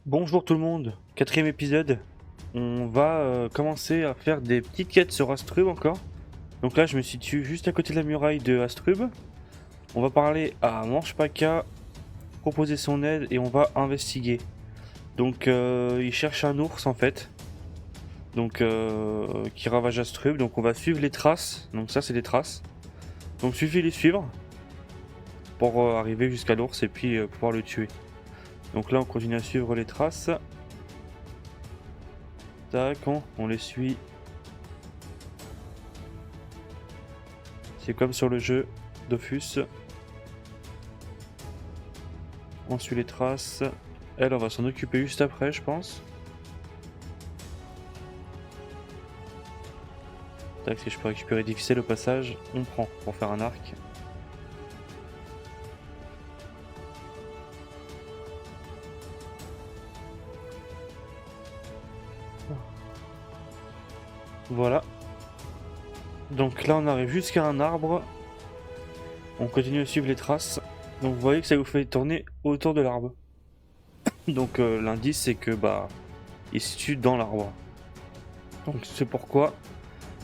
Bonjour tout le monde, quatrième épisode. On va commencer à faire des petites quêtes sur Astrub encore. Donc là je me situe juste à côté de la muraille de Astrub. On va parler à Manchepaka, proposer son aide et on va investiguer. Donc il cherche un ours en fait. Donc qui ravage Astrub. Donc on va suivre les traces. Donc ça c'est des traces. Donc suffit les suivre pour arriver jusqu'à l'ours et puis pouvoir le tuer. Donc là on continue à suivre les traces. Tac, on les suit. C'est comme sur le jeu Dofus. On suit les traces. Elle, on va s'en occuper juste après, je pense. Tac, si je peux récupérer des ficelles au passage, on prend pour faire un arc. Voilà. Donc là, on arrive jusqu'à un arbre. On continue à suivre les traces. Donc vous voyez que ça vous fait tourner autour de l'arbre. Donc l'indice, c'est que il se situe dans l'arbre. Donc c'est pourquoi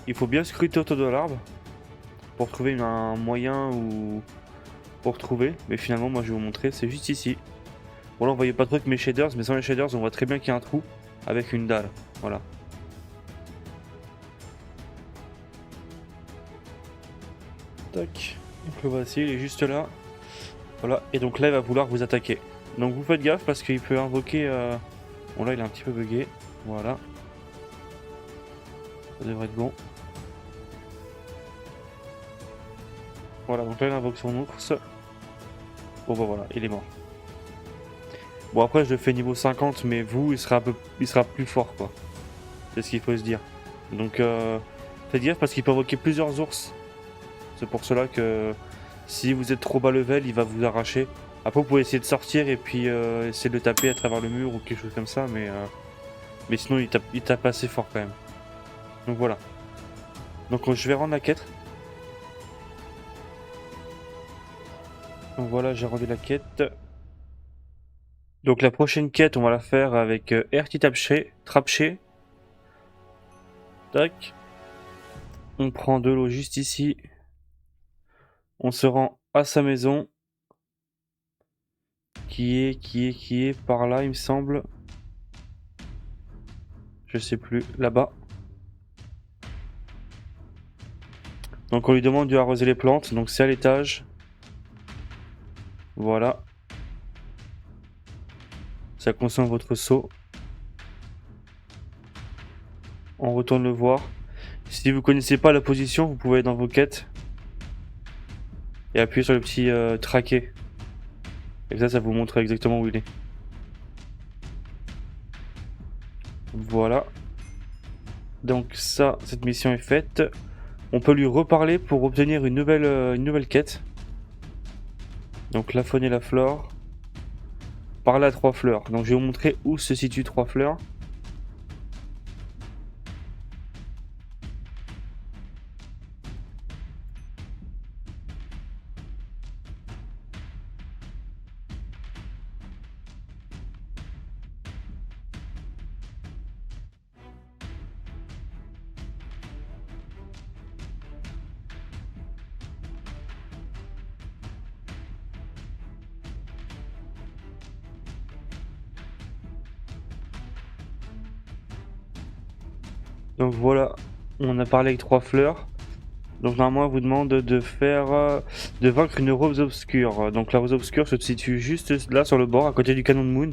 il faut bien scruter autour de l'arbre pour trouver un moyen ou pour trouver. Mais finalement, moi, je vais vous montrer. C'est juste ici. Bon là, on voyait pas trop avec mes shaders, mais sans les shaders, on voit très bien qu'il y a un trou avec une dalle. Voilà. Tac. Donc le voici, il est juste là. Voilà. Et donc là, il va vouloir vous attaquer. Donc vous faites gaffe parce qu'il peut invoquer... Bon là, il est un petit peu bugué. Voilà. Ça devrait être bon. Voilà, donc là, il invoque son ours. Bon bah voilà, il est mort. Bon après, je le fais niveau 50, mais vous, il sera plus fort quoi. C'est ce qu'il faut se dire. Donc faites gaffe parce qu'il peut invoquer plusieurs ours. C'est pour cela que si vous êtes trop bas level, il va vous arracher. Après, vous pouvez essayer de sortir et puis essayer de le taper à travers le mur ou quelque chose comme ça, mais sinon il tape assez fort quand même. Donc voilà. Donc je vais rendre la quête. Donc voilà, j'ai rendu la quête. Donc la prochaine quête, on va la faire avec Erti Trapché. Tac. On prend de l'eau juste ici. On se rend à sa maison. Qui est par là, il me semble. Je sais plus. Là-bas. Donc on lui demande de arroser les plantes. Donc c'est à l'étage. Voilà. Ça consomme votre seau. On retourne le voir. Si vous connaissez pas la position, vous pouvez aller dans vos quêtes. Et appuyer sur le petit traqué. Et ça vous montre exactement où il est. Voilà. Donc ça, cette mission est faite. On peut lui reparler pour obtenir une nouvelle quête. Donc la faune et la flore. Parler à 3 fleurs. Donc je vais vous montrer où se situent 3 fleurs. Donc voilà, on a parlé avec 3 fleurs. Donc normalement, on vous demande de vaincre une rose obscure. Donc la rose obscure se situe juste là sur le bord, à côté du canon de Moon.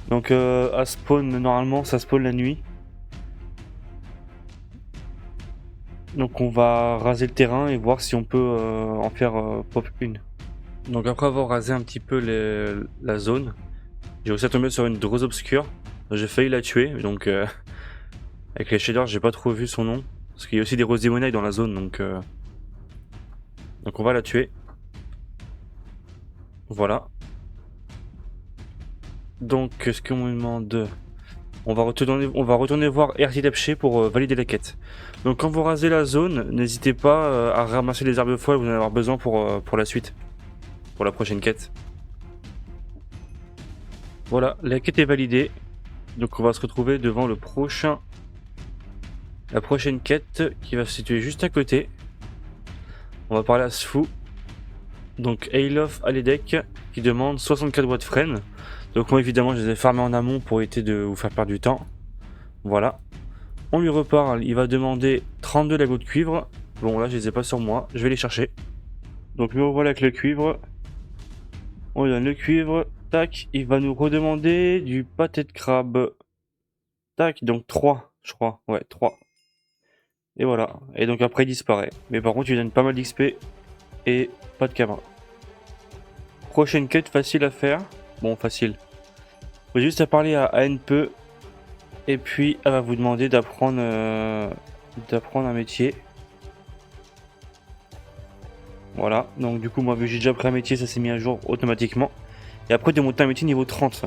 Donc à spawn, normalement, ça spawn la nuit. Donc on va raser le terrain et voir si on peut en faire pop une. Donc après avoir rasé un petit peu la zone, j'ai réussi à tomber sur une rose obscure. J'ai failli la tuer, donc avec les shaders, j'ai pas trop vu son nom. Parce qu'il y a aussi des roses démonailles dans la zone, donc on va la tuer. Voilà. Donc ce qu'on me demande, on va retourner voir RTTapché pour valider la quête. Donc quand vous rasez la zone, n'hésitez pas à ramasser les herbes folles, vous en allez avoir besoin pour la suite, pour la prochaine quête. Voilà, la quête est validée. Donc on va se retrouver devant la prochaine quête qui va se situer juste à côté. On va parler à Sfu. Donc Eilof Aledek qui demande 64 boîtes freine. Donc moi évidemment je les ai farmés en amont pour éviter de vous faire perdre du temps. Voilà. On lui reparle, il va demander 32 lingots de cuivre. Bon là je les ai pas sur moi, je vais les chercher. Donc me revoilà avec le cuivre. On lui donne le cuivre. Tac, il va nous redemander du pâté de crabe. Tac, donc 3 je crois. Ouais, 3. Et voilà. Et donc après il disparaît. Mais par contre il donne pas mal d'XP et pas de caméra. Prochaine quête facile à faire. Bon, facile. Faut juste à parler à NPE. Et puis elle va vous demander d'apprendre un métier. Voilà. Donc du coup moi vu que j'ai déjà pris un métier, ça s'est mis à jour automatiquement. Et après de monter un métier niveau 30.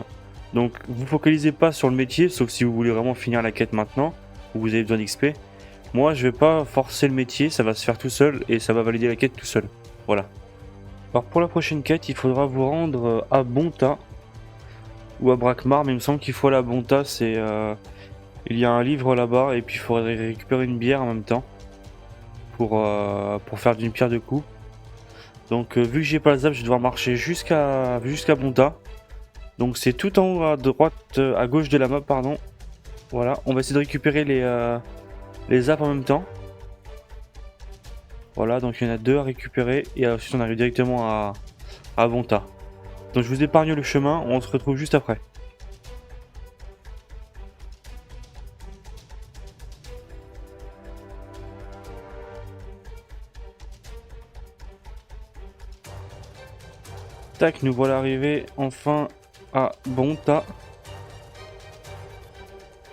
Donc vous focalisez pas sur le métier, sauf si vous voulez vraiment finir la quête maintenant, ou vous avez besoin d'XP. Moi je vais pas forcer le métier, ça va se faire tout seul et ça va valider la quête tout seul. Voilà. Alors pour la prochaine quête, il faudra vous rendre à Bonta ou à Brakmar, mais il me semble qu'il faut aller à Bonta, il y a un livre là-bas et puis il faudrait récupérer une bière en même temps pour faire d'une pierre deux coups. Donc vu que j'ai pas le zap, je vais devoir marcher jusqu'à Bonta. Donc c'est tout en haut à droite, à gauche de la map, pardon. Voilà, on va essayer de récupérer les zaps en même temps. Voilà, donc il y en a 2 à récupérer et ensuite on arrive directement à Bonta. Donc je vous épargne le chemin, on se retrouve juste après. Tac, nous voilà arrivés enfin à Bonta.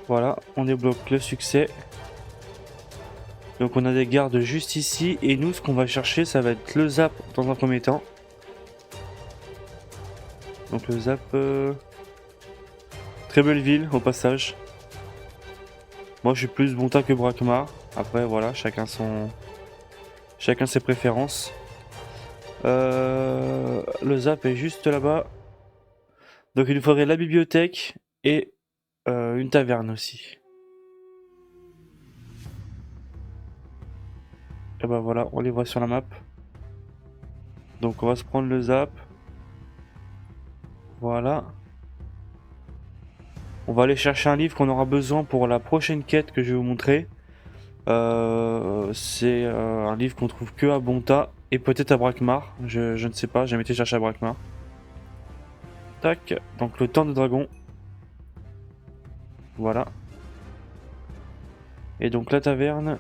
Voilà, on débloque le succès. Donc on a des gardes juste ici et nous ce qu'on va chercher ça va être le zap dans un premier temps. Donc le zap, très belle ville au passage. Moi je suis plus Bonta que Brakmar. Après voilà, chacun ses préférences. Le zap est juste là-bas. Donc il nous faudrait la bibliothèque et une taverne aussi. Et ben voilà, on les voit sur la map. Donc on va se prendre le zap. Voilà. On va aller chercher un livre qu'on aura besoin pour la prochaine quête que je vais vous montrer. C'est un livre qu'on trouve que à Bonta et peut-être à Brakmar. Je ne sais pas, j'ai jamais été chercher à Brakmar. Tac, donc le temps de dragon. Voilà. Et donc la taverne.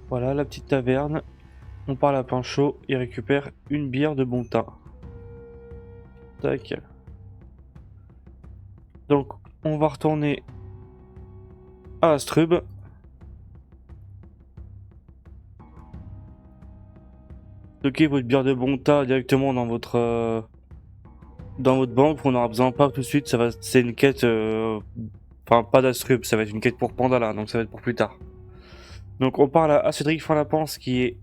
Voilà la petite taverne. On parle à Pinchot, il récupère une bière de Bonta. Tac. Donc on va retourner à Astrub. Stockez votre bière de Bonta directement dans votre banque. On n'aura besoin pas tout de suite. C'est une quête, enfin pas d'Astrub, ça va être une quête pour Pandala, donc ça va être pour plus tard. Donc on parle à Cédric Fin-Lapence qui est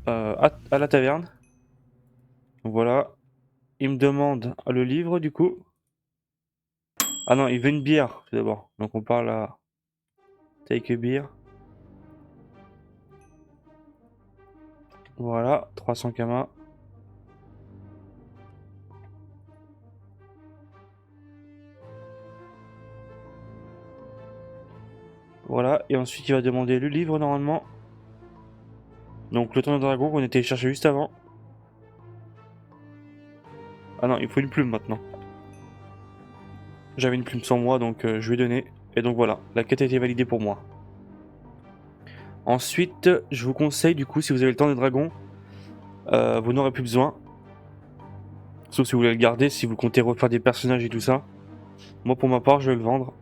à la taverne. Voilà. Il me demande le livre du coup. Ah non, il veut une bière tout d'abord. Donc on parle à Take a beer. Voilà, 300 kama. Voilà, et ensuite il va demander le livre normalement. Donc le temps de dragon qu'on était cherché juste avant. Ah non, il faut une plume maintenant. J'avais une plume sans moi donc je lui ai donné. Et donc voilà, la quête a été validée pour moi. Ensuite, je vous conseille du coup si vous avez le temps des dragons, vous n'aurez plus besoin. Sauf si vous voulez le garder, si vous comptez refaire des personnages et tout ça. Moi pour ma part je vais le vendre.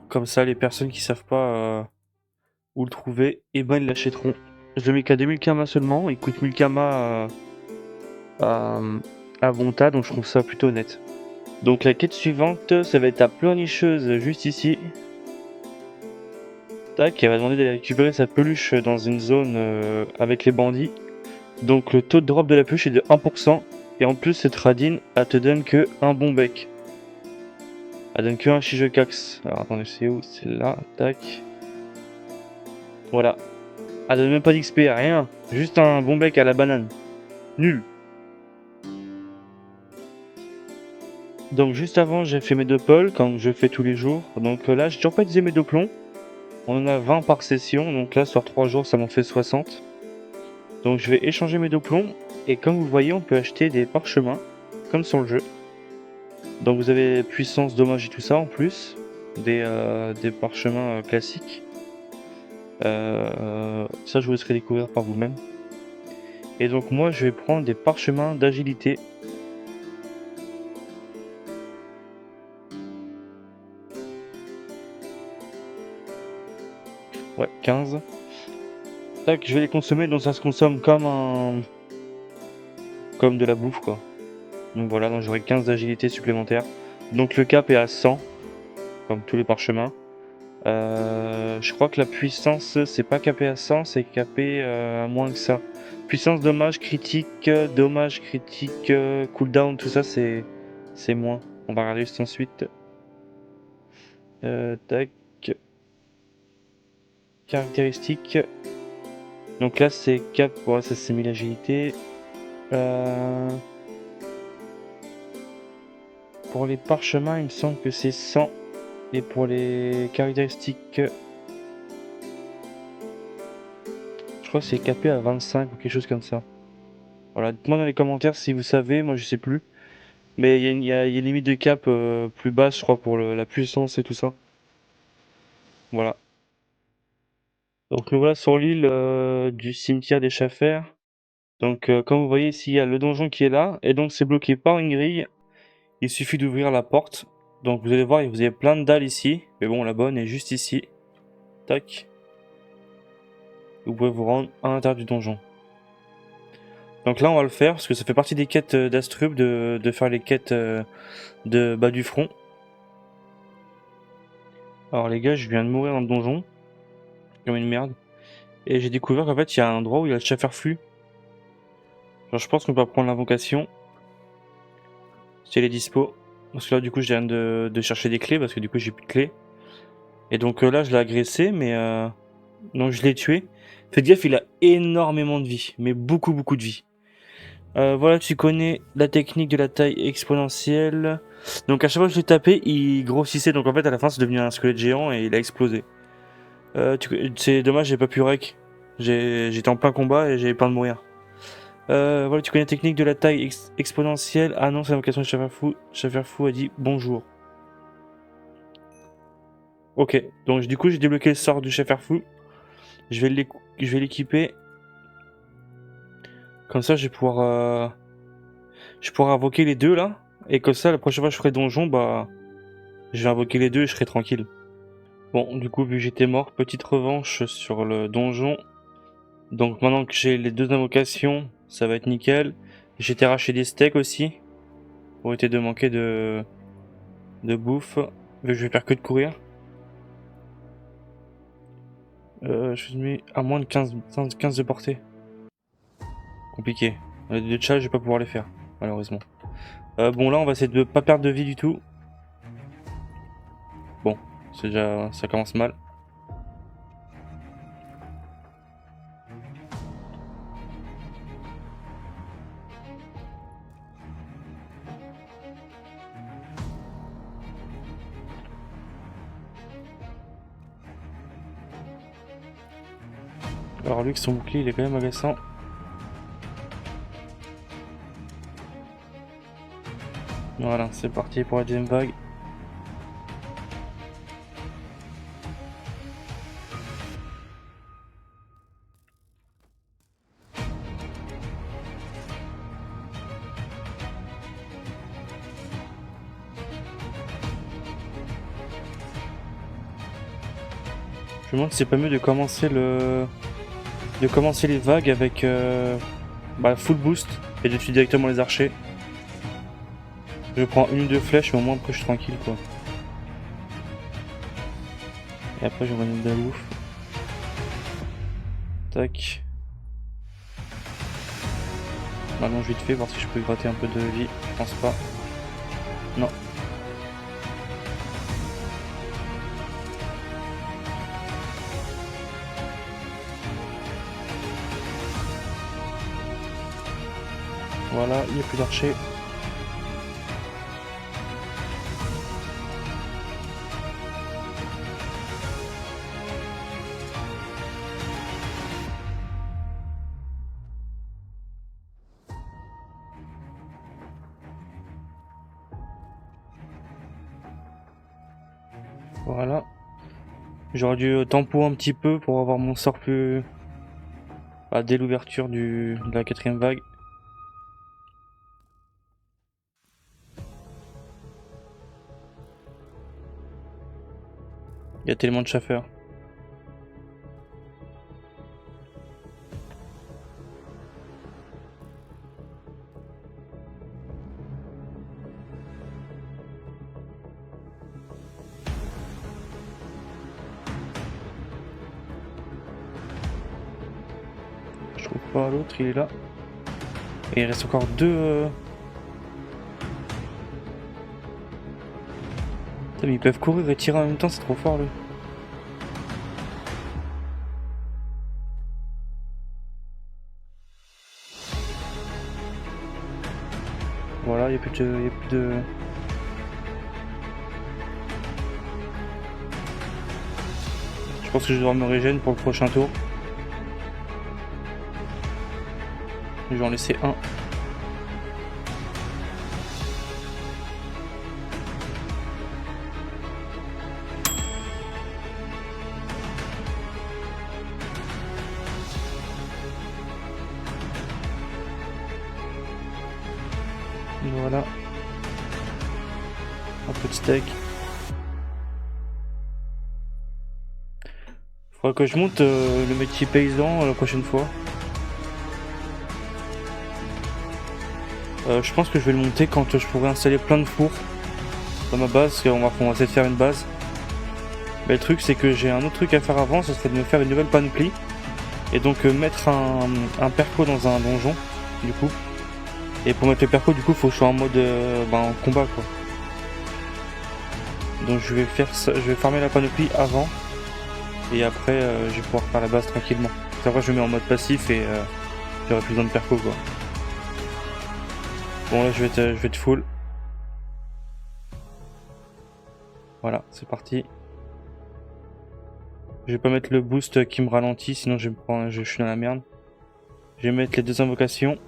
Comme ça les personnes qui savent pas où le trouver, et ben ils l'achèteront. Je le mets qu'à 2000 kama seulement, il coûte 1000 kama à Bonta, donc je trouve ça plutôt honnête. Donc la quête suivante, ça va être à pleurnicheuse juste ici. Tac, elle va demander d'aller récupérer sa peluche dans une zone avec les bandits. Donc le taux de drop de la peluche est de 1%. Et en plus, cette radine, elle te donne que un bon bec. Elle donne que un Shigeokax. Alors attendez, c'est où? C'est là, tac. Voilà. Elle donne même pas d'XP, rien. Juste un bon bec à la banane. Nul. Donc juste avant, j'ai fait mes 2 pôles, comme je fais tous les jours. Donc là, j'ai toujours pas utilisé mes 2 plombs. On en a 20 par session, donc là, sur 3 jours, ça m'en fait 60. Donc je vais échanger mes 2 plombs. Et comme vous voyez, on peut acheter des parchemins, comme sur le jeu. Donc vous avez puissance, dommage et tout ça en plus. Des parchemins classiques. Ça, je vous laisserai découvrir par vous-même. Et donc moi, je vais prendre des parchemins d'agilité. Ouais, 15. Tac, je vais les consommer, donc ça se consomme comme de la bouffe, quoi. Donc voilà, donc j'aurai 15 d'agilité supplémentaire. Donc le cap est à 100, comme tous les parchemins. Je crois que la puissance, c'est pas capé à 100, c'est capé à moins que ça. Puissance, dommage, critique, cooldown, tout ça, c'est moins. On va regarder juste ensuite. Tac. Caractéristiques. Donc là, c'est cap, ouais, ça c'est mis l'agilité. Pour les parchemins, il me semble que c'est 100. Et pour les caractéristiques, je crois que c'est capé à 25 ou quelque chose comme ça. Voilà, dites-moi dans les commentaires si vous savez, moi je sais plus. Mais il y a une limite de cap plus basse, je crois, pour la puissance et tout ça. Voilà. Donc nous voilà sur l'île du cimetière des Chafers. Donc comme vous voyez ici, il y a le donjon qui est là. Et donc c'est bloqué par une grille. Il suffit d'ouvrir la porte. Donc vous allez voir, vous avez plein de dalles ici. Mais bon, la bonne est juste ici. Tac. Vous pouvez vous rendre à l'intérieur du donjon. Donc là on va le faire parce que ça fait partie des quêtes d'Astrub de faire les quêtes de bas du front. Alors les gars, je viens de mourir dans le donjon. Comme une merde. Et j'ai découvert qu'en fait il y a un endroit où il y a le Chaferflu. Genre je pense qu'on peut prendre l'invocation. Si elle est dispo. Parce que là du coup je viens de chercher des clés parce que du coup j'ai plus de clés. Et donc là je l'ai agressé mais donc je l'ai tué. Faites gaffe, il a énormément de vie. Mais beaucoup de vie. Voilà, tu connais la technique de la taille exponentielle. Donc à chaque fois que je l'ai tapé, il grossissait. Donc en fait à la fin c'est devenu un squelette géant et il a explosé. C'est dommage, j'ai pas pu rec. J'étais en plein combat et j'avais peur de mourir. Voilà, tu connais la technique de la taille exponentielle. Ah non, c'est l'invocation de Chaferfou. Chaferfou a dit bonjour. Ok, donc du coup j'ai débloqué le sort du Chaferfou. Je vais l'équiper. Comme ça je vais pouvoir invoquer les deux là. Et comme ça la prochaine fois que je ferai donjon, bah je vais invoquer les deux et je serai tranquille. Bon, du coup vu que j'étais mort, petite revanche sur le donjon. Donc maintenant que j'ai les deux invocations, ça va être nickel. J'ai été racheter des steaks aussi. Pour éviter de manquer de bouffe. Vu que je vais faire que de courir. Je suis mis à moins de 15 de portée. Compliqué. Les deux chats, je vais pas pouvoir les faire, malheureusement. Bon là on va essayer de pas perdre de vie du tout. Bon, c'est déjà, ça commence mal. Alors lui, son bouclier, il est quand même agaçant. Voilà, c'est parti pour la deuxième vague. Je me demande si c'est pas mieux de commencer les vagues avec full boost et de tuer directement les archers. Je prends une ou deux flèches, mais au moins après je suis tranquille quoi. Et après je reviens de la bouffe. Tac. Allons vite fait, voir si je peux gratter un peu de vie. Je pense pas. Non. Voilà, il n'y a plus d'archers. Voilà. J'aurais dû tempo un petit peu pour avoir mon sort plus... dès l'ouverture de la 4ème vague. Il y a tellement de chaffeurs. Je trouve pas l'autre, il est là. Et il reste encore deux... Putain, mais ils peuvent courir et tirer en même temps, c'est trop fort, lui. Voilà, il n'y a plus de... Je pense que je vais devoir me régénérer pour le prochain tour. Je vais en laisser un. Voilà. Un peu de steak. Faudra que je monte le métier paysan la prochaine fois. Je pense que je vais le monter quand je pourrai installer plein de fours dans ma base, on va essayer de faire une base. Mais le truc c'est que j'ai un autre truc à faire avant, ce serait de me faire une nouvelle panoplie. Et donc mettre un perco dans un donjon, du coup. Et pour mettre le perco, du coup, faut que je sois en mode en combat, quoi. Donc je vais faire ça, je vais farmer la panoplie avant. Et après, je vais pouvoir faire la base tranquillement. Après, je me mets en mode passif et j'aurai plus besoin de perco, quoi. Bon, là, je vais être full. Voilà, c'est parti. Je vais pas mettre le boost qui me ralentit, sinon je suis dans la merde. Je vais mettre les 2 invocations.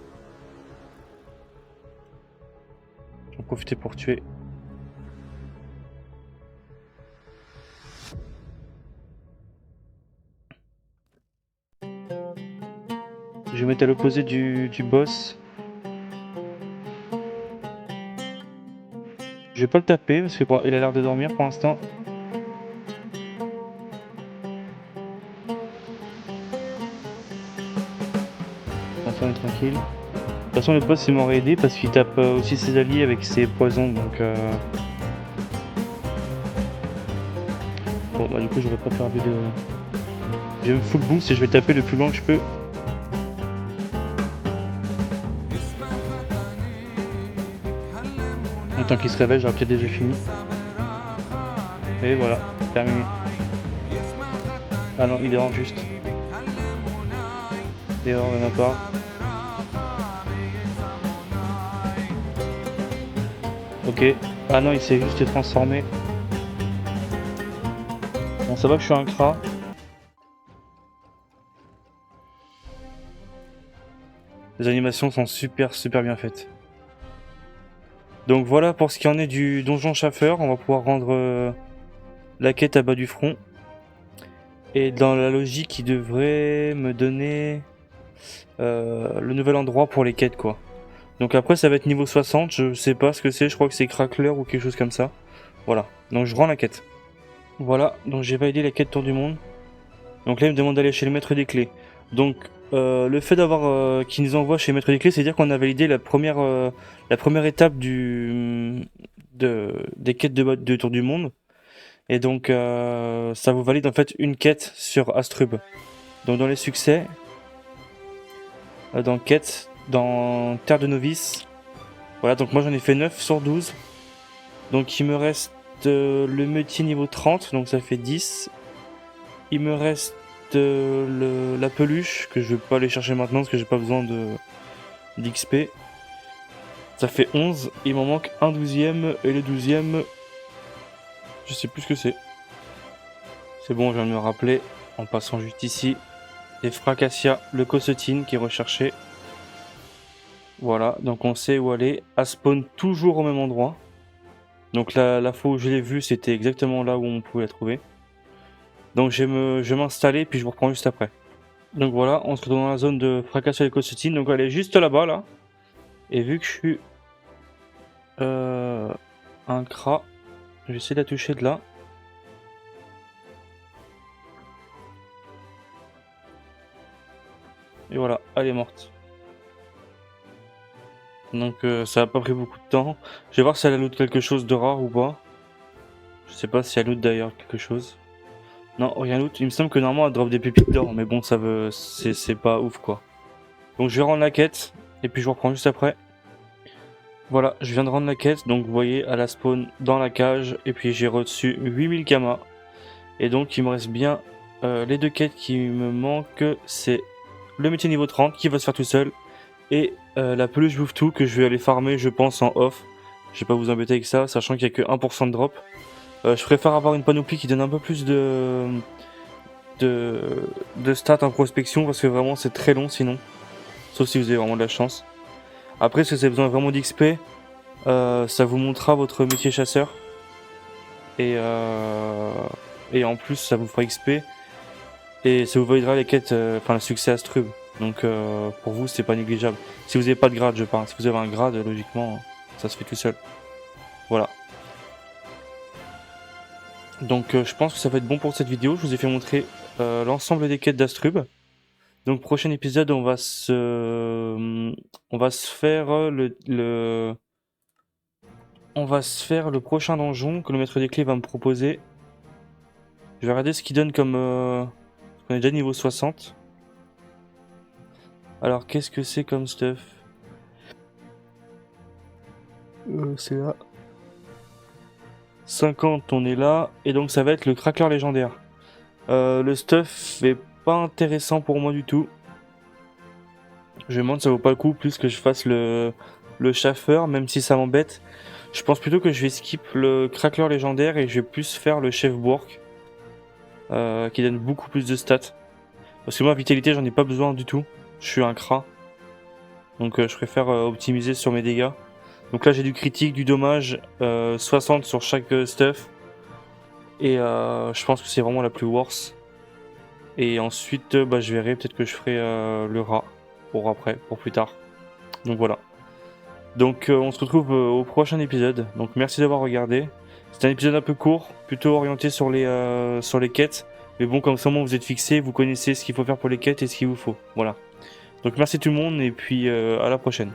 J'en profiter pour tuer. Je vais mettre à l'opposé du boss. Je vais pas le taper parce qu'il a l'air de dormir pour l'instant. On est tranquille. De toute façon, le boss il m'aurait aidé parce qu'il tape aussi ses alliés avec ses poisons, donc bon bah du coup j'aurais pas perdu de... Je vais full boost et je vais taper le plus loin que je peux. En tant qu'il se réveille, j'aurais peut-être déjà fini. Et voilà, terminé. Ah non, il est hors juste. Il est hors de ma part. Ok. Ah non, il s'est juste transformé. Bon, ça va que je suis un crat. Les animations sont super bien faites. Donc voilà pour ce qui en est du donjon Schaffer. On va pouvoir rendre la quête à bas du front. Et dans la logique, il devrait me donner le nouvel endroit pour les quêtes, quoi. Donc après, ça va être niveau 60. Je sais pas ce que c'est. Je crois que c'est Crackler ou quelque chose comme ça. Voilà. Donc je rends la quête. Voilà. Donc j'ai validé la quête Tour du Monde. Donc là, il me demande d'aller chez le maître des clés. Donc le fait d'avoir qu'il nous envoie chez le maître des clés, c'est à dire qu'on a validé la première étape des quêtes de Tour du Monde. Et donc ça vous valide en fait une quête sur Astrub. Donc dans les succès, dans quête, dans Terre de Novice. Voilà, donc moi j'en ai fait 9 sur 12. Donc il me reste le métier niveau 30, donc ça fait 10. Il me reste la peluche, que je vais pas aller chercher maintenant parce que j'ai pas besoin d'XP. Ça fait 11. Il m'en manque un 12e, et le 12e, je sais plus ce que c'est. C'est bon, je viens de me rappeler, en passant juste ici. Les Fracassia, le Cossotine qui est recherché. Voilà, donc on sait où aller. À spawn toujours au même endroit. Donc la fois où je l'ai vu, c'était exactement là où on pouvait la trouver. Donc je vais m'installer, puis je vous reprends juste après. Donc voilà, on se retrouve dans la zone de Fracassia et Cossotine. Donc elle est juste là-bas, là. Et vu que je suis un crat, je vais essayer de la toucher de là. Et voilà, elle est morte. Donc ça a pas pris beaucoup de temps. Je vais voir si elle a loot quelque chose de rare ou pas. Je sais pas si elle loot d'ailleurs quelque chose. Non, rien loot. Il me semble que normalement elle drop des pépites d'or, mais bon, c'est pas ouf quoi. Donc je vais rendre la quête, et puis je vous reprends juste après. Voilà, je viens de rendre la quête, donc vous voyez, à la spawn dans la cage, et puis j'ai reçu 8000 kamas. Et donc il me reste bien les deux quêtes qui me manquent, c'est le métier niveau 30 qui va se faire tout seul, et la peluche bouffe tout que je vais aller farmer je pense en off. Je vais pas vous embêter avec ça, sachant qu'il y a que 1% de drop. Je préfère avoir une panoplie qui donne un peu plus de stats en prospection, parce que vraiment c'est très long sinon. Sauf si vous avez vraiment de la chance. Après, si vous avez besoin vraiment d'XP, ça vous montrera votre métier chasseur. Et en plus, ça vous fera XP. Et ça vous validera les quêtes, enfin le succès Astrub. Donc pour vous, c'est pas négligeable. Si vous n'avez pas de grade, je parle. Si vous avez un grade, logiquement, ça se fait tout seul. Voilà. Donc je pense que ça va être bon pour cette vidéo. Je vous ai fait montrer l'ensemble des quêtes d'Astrub. Donc prochain épisode, on va se faire on va se faire le prochain donjon que le maître des clés va me proposer. Je vais regarder ce qu'il donne comme on est déjà niveau 60. Alors qu'est-ce que c'est comme stuff? C'est là. 50, on est là, et donc ça va être le craqueur légendaire. Le stuff est pas intéressant pour moi du tout. Je me demande si ça vaut pas le coup plus que je fasse le chaffeur, même si ça m'embête. Je pense plutôt que je vais skip le craqueur légendaire et je vais plus faire le chef bourg, qui donne beaucoup plus de stats. Parce que moi, vitalité, j'en ai pas besoin du tout. Je suis un crat. Donc je préfère optimiser sur mes dégâts. Donc là, j'ai du critique, du dommage, 60 sur chaque stuff. Et je pense que c'est vraiment la plus worse. Et ensuite, je verrai, peut-être que je ferai le rat pour après, pour plus tard. Donc voilà. Donc on se retrouve au prochain épisode. Donc merci d'avoir regardé. C'est un épisode un peu court, plutôt orienté sur les quêtes. Mais bon, comme ça, vous êtes fixé, vous connaissez ce qu'il faut faire pour les quêtes et ce qu'il vous faut. Voilà. Donc merci tout le monde, et puis à la prochaine.